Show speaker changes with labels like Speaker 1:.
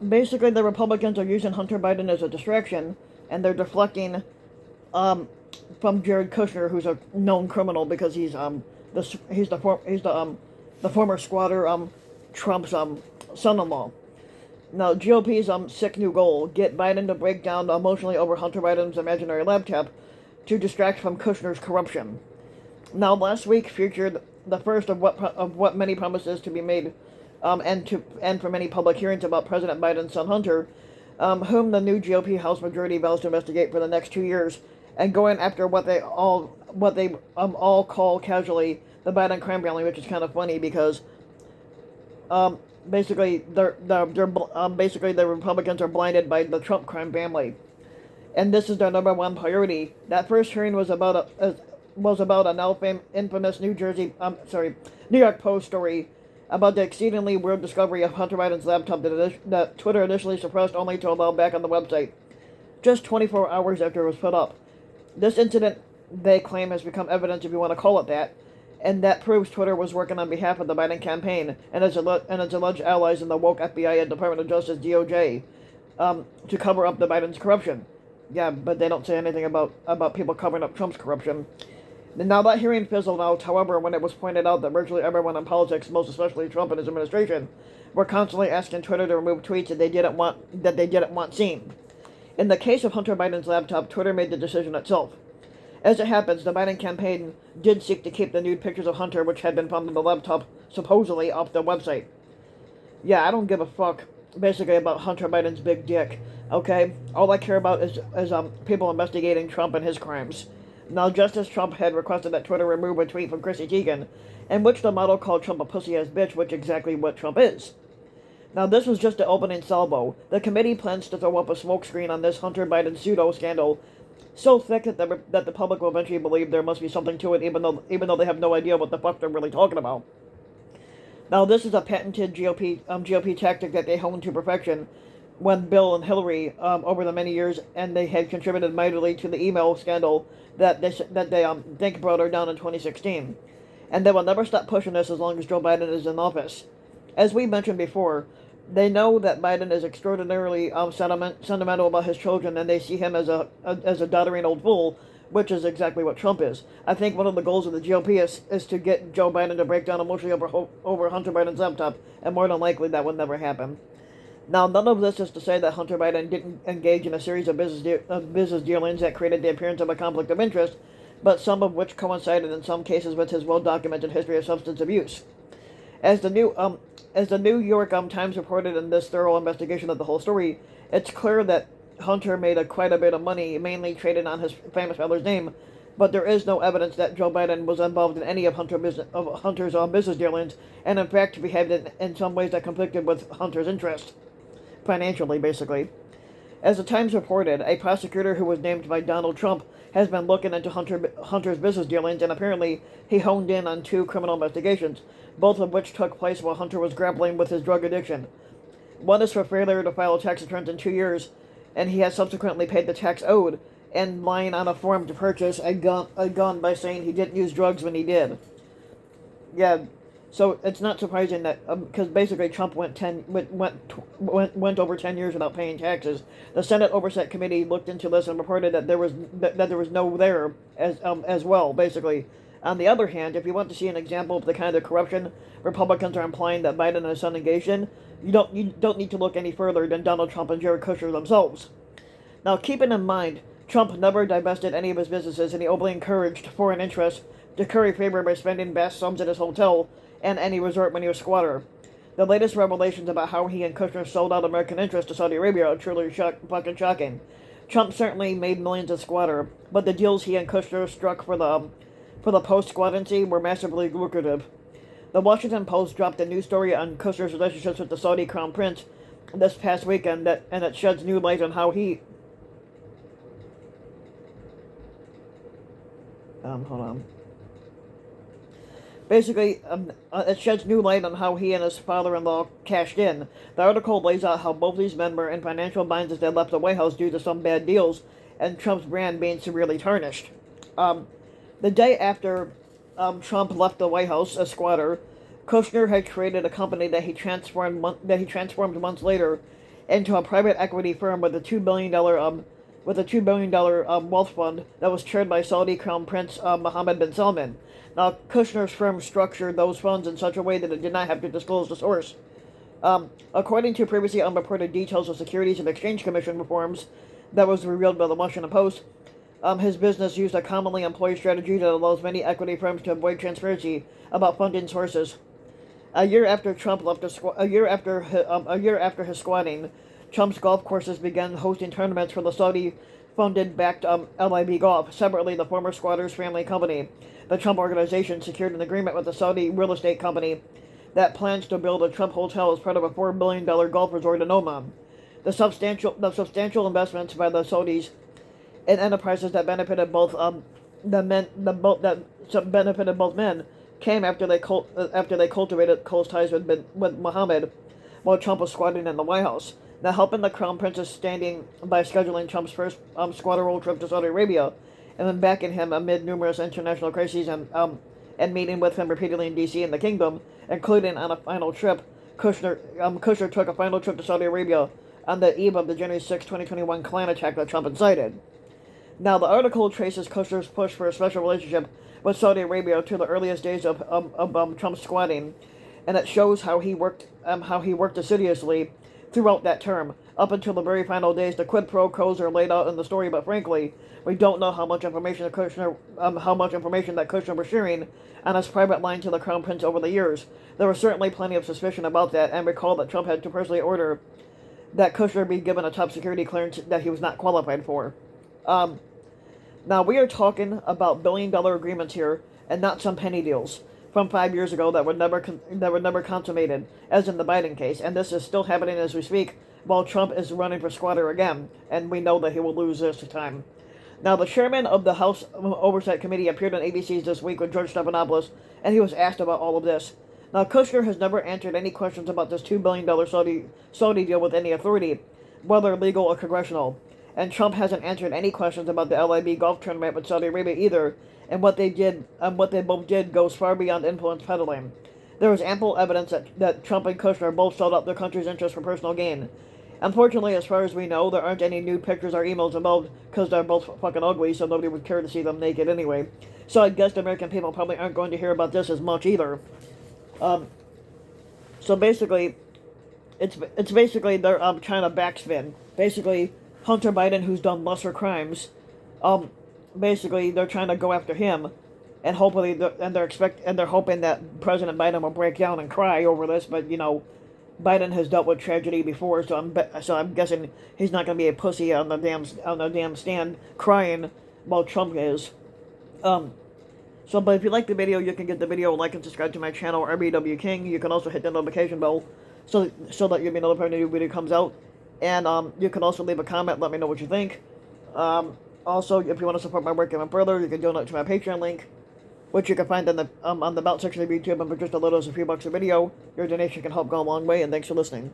Speaker 1: basically the Republicans are using Hunter Biden as a distraction, and they're deflecting from Jared Kushner, who's a known criminal because the former squatter Trump's son-in-law. Now, GOP's sick new goal: get Biden to break down emotionally over Hunter Biden's imaginary laptop to distract from Kushner's corruption. Now, last week featured the first of what many promises to be made, and for many public hearings about President Biden's son Hunter, whom the new GOP House majority vows to investigate for the next 2 years, and going after what they all call casually the Biden crime family, which is kind of funny because basically basically the Republicans are blinded by the Trump crime family, and this is their number one priority. That first hearing was about a now infamous New York Post story about the exceedingly weird discovery of Hunter Biden's laptop that Twitter initially suppressed only to allow back on the website, just 24 hours after it was put up. This incident, they claim, has become evidence, if you want to call it that, and that proves Twitter was working on behalf of the Biden campaign and its alleged allies in the woke FBI and Department of Justice (DOJ) to cover up the Biden's corruption. Yeah, but they don't say anything about people covering up Trump's corruption. Now, that hearing fizzled out, however, when it was pointed out that virtually everyone in politics, most especially Trump and his administration, were constantly asking Twitter to remove tweets that they didn't want seen. In the case of Hunter Biden's laptop, Twitter made the decision itself. As it happens, the Biden campaign did seek to keep the nude pictures of Hunter, which had been found on the laptop, supposedly off the website. Yeah, I don't give a fuck, basically, about Hunter Biden's big dick, okay? All I care about is people investigating Trump and his crimes. Now, just as Trump had requested that Twitter remove a tweet from Chrissy Teigen, in which the model called Trump a pussy-ass bitch, which is exactly what Trump is. Now, this was just the opening salvo. The committee plans to throw up a smokescreen on this Hunter Biden pseudo-scandal so thick that the public will eventually believe there must be something to it, even though they have no idea what the fuck they're really talking about. Now, this is a patented GOP tactic that they honed to perfection when Bill and Hillary, over the many years, and they had contributed mightily to the email scandal that they think brought her down in 2016. And they will never stop pushing this as long as Joe Biden is in office. As we mentioned before, they know that Biden is extraordinarily sentimental about his children, and they see him as a doddering old fool, which is exactly what Trump is. I think one of the goals of the GOP is to get Joe Biden to break down emotionally over Hunter Biden's laptop, and more than likely that would never happen. Now, none of this is to say that Hunter Biden didn't engage in a series of business dealings that created the appearance of a conflict of interest, but some of which coincided in some cases with his well-documented history of substance abuse. As the New York Times reported in this thorough investigation of the whole story, it's clear that Hunter made quite a bit of money, mainly trading on his famous father's name, but there is no evidence that Joe Biden was involved in any of Hunter's business dealings, and in fact behaved in some ways that conflicted with Hunter's interest. Financially, basically. As the Times reported, a prosecutor who was named by Donald Trump has been looking into Hunter's business dealings, and apparently he honed in on 2 criminal investigations, both of which took place while Hunter was grappling with his drug addiction. One is for failure to file tax returns in 2 years, and he has subsequently paid the tax owed, and lying on a form to purchase a gun by saying he didn't use drugs when he did. Yeah, so it's not surprising that because basically Trump went over 10 years without paying taxes. The Senate Oversight Committee looked into this and reported that there was no there as well. Basically, on the other hand, if you want to see an example of the kind of corruption Republicans are implying that Biden and his son engaged in, you don't need to look any further than Donald Trump and Jared Kushner themselves. Now, keeping in mind, Trump never divested any of his businesses, and he openly encouraged foreign interests to curry favor by spending vast sums at his hotel and any resort when he was squatter. The latest revelations about how he and Kushner sold out American interests to Saudi Arabia are truly fucking shocking. Trump certainly made millions as squatter, but the deals he and Kushner struck for the post-squattancy were massively lucrative. The Washington Post dropped a new story on Kushner's relationships with the Saudi Crown Prince this past weekend, and it sheds new light on how he... hold on. Basically, it sheds new light on how he and his father-in-law cashed in. The article lays out how both these men were in financial binds as they left the White House due to some bad deals, and Trump's brand being severely tarnished. The day after Trump left the White House as squatter, Kushner had created a company that he transformed months later into a private equity firm with a $2 billion wealth fund that was chaired by Saudi Crown Prince Mohammed bin Salman. Now, Kushner's firm structured those funds in such a way that it did not have to disclose the source. According to previously unreported details of Securities and Exchange Commission reforms that was revealed by the Washington Post, his business used a commonly employed strategy that allows many equity firms to avoid transparency about funding sources. A year after his squatting, Trump's golf courses began hosting tournaments for the Saudi-funded backed LIB Golf. Separately, the former squatter's family company, the Trump Organization, secured an agreement with the Saudi real estate company that plans to build a Trump hotel as part of a $4 billion golf resort in Oman. The substantial investments by the Saudis in enterprises that benefited both men came after they cultivated close ties with Mohammed while Trump was squatting in the White House. Now, helping the Crown Prince's standing by scheduling Trump's first squatter-role trip to Saudi Arabia, and then backing him amid numerous international crises and meeting with him repeatedly in D.C. and the Kingdom, including on a final trip. Kushner took a final trip to Saudi Arabia on the eve of the January 6, 2021 clan attack that Trump incited. Now, the article traces Kushner's push for a special relationship with Saudi Arabia to the earliest days of Trump's squatting, and it shows how he worked assiduously throughout that term, up until the very final days. The quid pro quos are laid out in the story, but frankly, we don't know how much information that Kushner was sharing on his private line to the Crown Prince over the years. There was certainly plenty of suspicion about that, and recall that Trump had to personally order that Kushner be given a top security clearance that he was not qualified for. Now, we are talking about billion-dollar agreements here, and not some penny deals from 5 years ago that were never consummated, as in the Biden case, and this is still happening as we speak, while Trump is running for squatter again, and we know that he will lose this time. Now, the chairman of the House Oversight Committee appeared on ABC's This Week with George Stephanopoulos, and he was asked about all of this. Now, Kushner has never answered any questions about this $2 billion Saudi deal with any authority, whether legal or congressional. And Trump hasn't answered any questions about the LIB golf tournament with Saudi Arabia either, and what they both did goes far beyond influence peddling. There is ample evidence that Trump and Kushner both sold out their country's interests for personal gain. Unfortunately, as far as we know, there aren't any nude pictures or emails involved because they're both fucking ugly, so nobody would care to see them naked anyway. So I guess the American people probably aren't going to hear about this as much either. So basically, it's basically they're trying to backspin. Basically, Hunter Biden, who's done lesser crimes, basically they're trying to go after him, and hopefully they're hoping that President Biden will break down and cry over this. But Biden has dealt with tragedy before, so I'm guessing he's not going to be a pussy on the damn stand crying while Trump is. But if you like the video, you can give the video a like and subscribe to my channel, RBW King. You can also hit the notification bell so that you'll be notified when a new video comes out. And you can also leave a comment, let me know what you think. Also, if you want to support my work even further, you can donate to my Patreon link, which you can find on the About section of YouTube, and for just a little as a few bucks a video. Your donation can help go a long way, and thanks for listening.